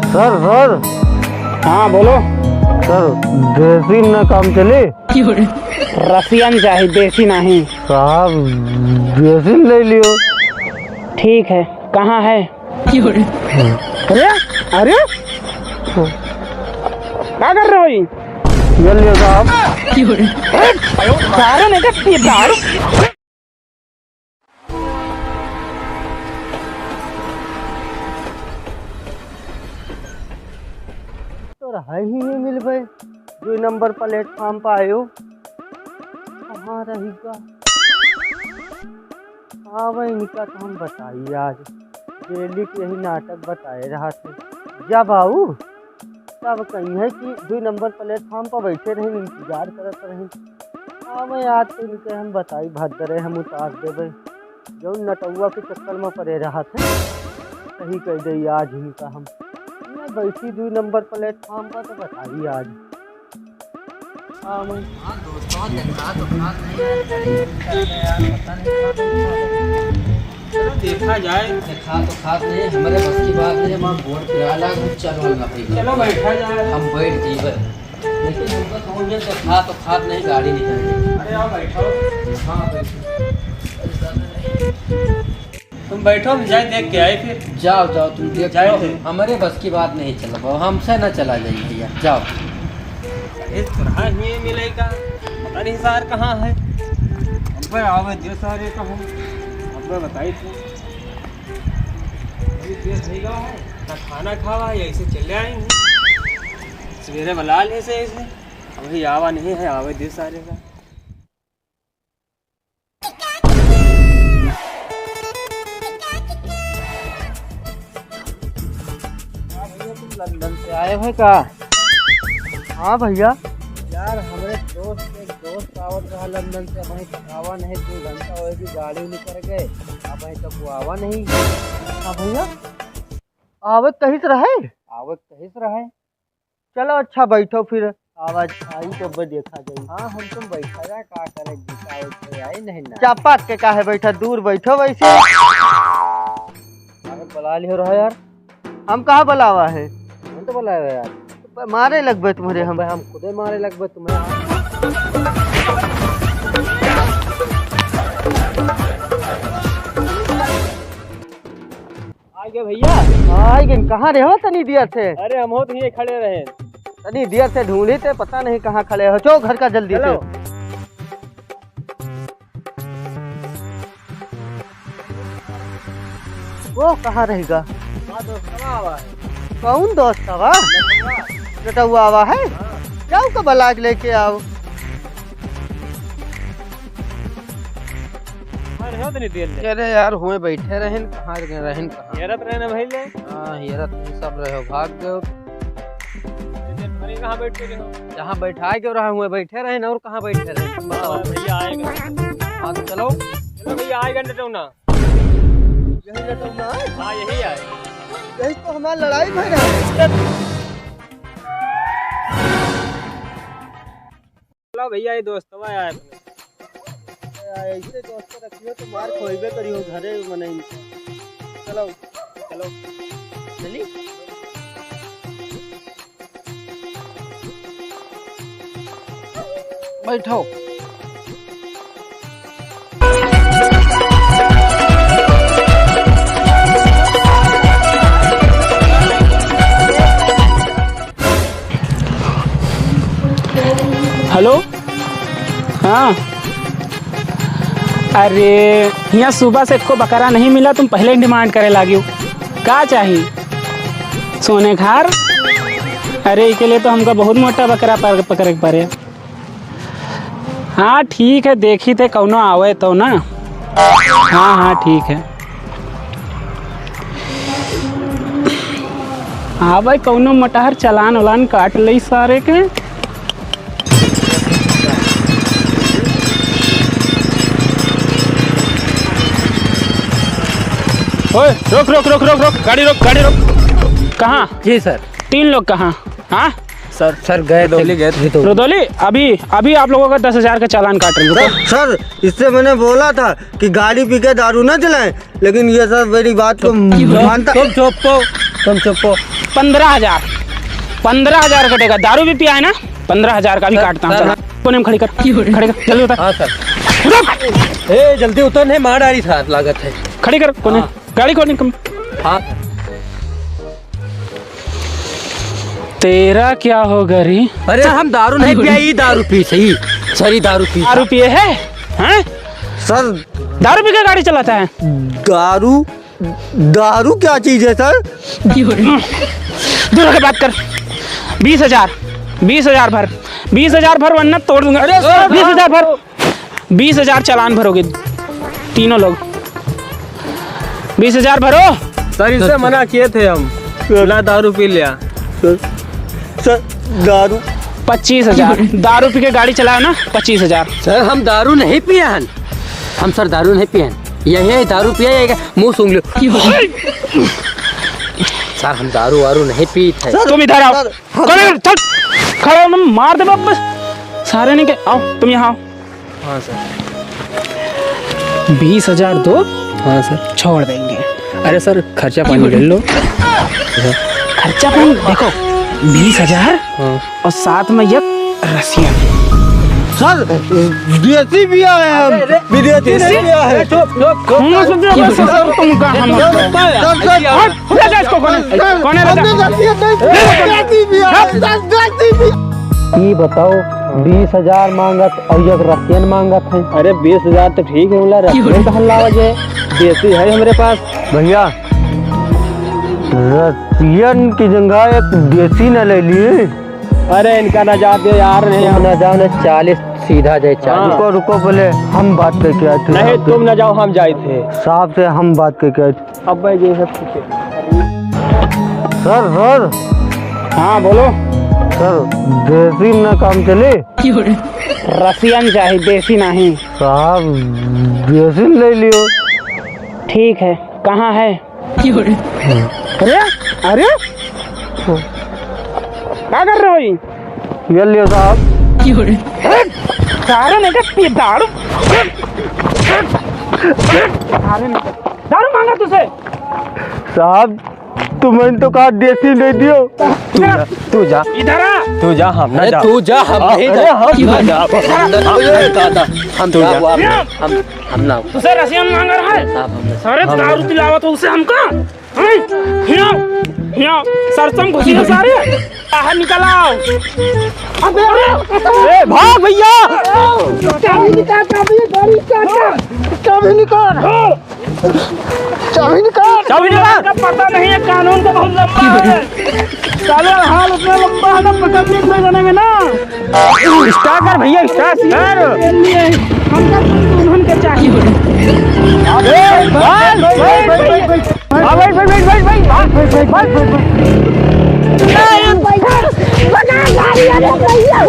Sir sir. हाँ बोलो sir देसी न काम चले। रसियन चाहिए, देसी नहीं। साहब देसी ले लियो। ठीक है, कहाँ है? अरे अरे क्या कर रहे हो ये? ये लियो साहब। दारू नहीं करती दारू। तो रहा ही नहीं मिल गए। 2 नंबर प्लेटफॉर्म पर आयो, कहाँ रहेगा? हाँ भाई इनका तो हम बताइए, आज डेली के यही नाटक बताए रहा थे। जब आऊ तब कहीं है कि 2 नंबर प्लेटफॉर्म पर बैठे रहे, इंतजार करते रहे। हाँ भाई आज तो इनके हम बताई भद्रे हम उतार देवे, जो नटुआ के चक्कर में पड़े रहा थे। सही कह दी आज इनका हम बैठी 2 नंबर प्लेटफॉर्म पर, तो बताइए आज। हाँ मैं देखा जाए, देखा तो खास नहीं, हमारे बस की बात नहीं। हम बोर्ड किराया कुछ चलवाना भाई, चलो बैठा जाए, हम बैठ जीवन। लेकिन हमको समझ में तो खास नहीं, गाड़ी निकल। अरे आओ बैठो। हाँ बैठो, तुम बैठो, जाए देख के आए फिर। जाओ जाओ तुम देख जाओ, हमारे बस की बात नहीं चला, हमसे न चला जाइए भैया, जाओ। इस तरह ही मिलेगा, पता नहीं सार कहाँ है। अब आवे जो सारे का हम अब बताई थी सही गाँव है ना, खाना खावा है, ऐसे चले आएंगे। सवेरे बुला ले से ऐसे, अभी आवा नहीं है, आवे दे सारे का। लंदन से आए हैं का? हाँ भैया। यार हमारे एक दोस्त आवत रहा लंदन से, वहीं आवा नहीं, 2 घंटा होगी गाड़ी निकल गए, अब वहीं तक वो आवा नहीं। हाँ भैया आवत कहीं से रहे? आवत कहीं से रहे। चलो अच्छा बैठो फिर, आवाज आई तो देखा जाए। हाँ हम तुम बैठा जा, का करे आई नहीं ना, चापात के का है, बैठा दूर बैठो वैसे। अरे बुला लियो रहा यार, हम कहाँ बुलावा है? हम तो बुलाया यार, तो मारे लगबे तुम्हारे, हम खुदे मारे लगबे तुम्हें। आगे भैया आई गन कहाँ रहे हो तनी देर से? अरे हम हो तो ये खड़े रहे, तनी देर से ढूंढे थे, पता नहीं कहाँ खड़े हो। चलो घर का जल्दी से। वो कहाँ रहेगा? कौन दोस्त आवा? नटुआ आवा है? जाओ का बलाग लेके आओ। अरे यार हुए बैठे रहन, कहाँ रहन, कहाँ हेरत रहे ना भैले। हाँ हेरत सब रहे, भाग गए। कहाँ बैठ के हो? जहाँ बैठा के रहा हुए बैठे रहे, और कहाँ बैठे रहे? भैया आएगा। हाँ तो चलो चलो भैया आएगा नटौना। यही नटुआ? हाँ यही आए, यही तो हमारी लड़ाई भई है। चलो भैया ये दोस्त आया तुम्हें। ऐसे दोस्त रखियो तो मार खोइबे करियो घरे मनाई। चलो चलो चली। बैठो। हेलो हाँ, अरे यहाँ सुबह से को बकरा नहीं मिला, तुम पहले ही डिमांड करे लागी हो। क्या चाहिए? सोने खार? अरे इसके लिए तो हमको बहुत मोटा बकरा पकड़े के पड़े। हाँ ठीक है, देखी थे कौनो आवे तो ना। हाँ हाँ ठीक है। हाँ भाई कौनो मटहर चलान उलान काट ली सारे के। ओए रोक रोक रोक रोक रोक, गाड़ी रोक गाड़ी रोक। कहाँ? जी सर। 3 लोग कहाँ? हाँ सर गए थे रुदौली। अभी आप लोगों का 10,000 का चालान काट रहे हैं। सर इससे मैंने बोला था कि गाड़ी पी के दारू न चलाएं, लेकिन ये सर मेरी बात को मानता। तुम चुपो। 15,000 15,000 कटेगा। दारू भी पिया है ना, 15,000 का भी काटता हूँ। चल कोने में खड़ी कर, खड़ी कर, जल्दी उतर। हाँ सर। ए जल्दी उतर, नहीं मार डाली था लागत है। खड़ी कर कोने, गाड़ी कोने कम। हाँ तेरा क्या होगा रे? अरे हम दारू नहीं पिया, ये दारू पी सही सरी दारू पी। दारू पिए है हैं? सर दारू पी के गाड़ी चलाता है? दारू दारू क्या चीज है सर? दूर होकर बात कर। 20,000 भर, 20,000 भर वरना तोड़ दूंगा। 20,000 भर, 20,000 चालान भरोगे तीनों लोग। 20,000 भरो। सर इससे मना किए थे हम, ना दारू पी लिया। सर दारू 25,000। दारू पी के गाड़ी चलाओ ना, 25,000। सर हम दारू नहीं पिए हैं, हम सर दारू नहीं पिए हैं। यही दारू पिया है, मुंह सूंघ लो। सर हम दारू वारू नहीं पी थे। तुम इधर आओ, चल खड़े हो, मार दे वापस सारे ने के। आओ तुम यहाँ आओ। हाँ सर। 20,000 दो। हाँ सर छोड़ देंगे। अरे सर खर्चा पानी ले लो। खर्चा पानी देखो 20,000 और साथ में ये रसिया। सर विदेशी भी आए हम, विदेशी नहीं भी आए। तुम कहाँ ये बताओ 20,000 मांगत और एक रसियन मांगत है। अरे 20,000 तो ठीक है, बोला रसियन का हल्ला वजह देसी है हमारे पास। भैया रसियन की जगह एक देसी न ले लिए। अरे इनका ना जाते यार, नहीं हम न जाओ 40 सीधा जाए 40। रुको रुको बोले हम बात करके आए थे। नहीं, तुम ना जाओ, हम जाए थे साहब से हम बात करके आए थे। अब भाई ये सब ठीक है। सर सर हाँ बोलो। सर देसी न काम चले। रसियन चाहिए, देसी नहीं। साहब देसी ले लियो। ठीक है, कहाँ है? अरे अरे क्या कर रहे हो ये? ये लियो साहब। दारू नहीं कर, दारू दारू मांगा तुझसे। साहब तुम्हें तो कहा देसी नहीं दियो। तू जा, इधर आ। तू जा, हम ना जा। तू जा, हम नहीं जा। हम जा, हम हम ना। तुझसे रसियन मांग रहा है। सारे दारू पिलावत हो उसे हमको। हियां सरसम घुसी है सारे, बाहर निकल आओ। ए भाग भैया। चाबी निकाल, चाबी गाड़ी चाबी निकाल, चाबी निकाल, चाबी निकाल। पता नहीं है, कानून का बहुत लंबा है। चलो हाल उतना लंबा है ना, पकड़ने में जानेंगे ना। स्टार्ट कर भैया, स्टार्ट कर। हमका दुल्हन के चाहिए। बना गाड़ी, अरे भैया,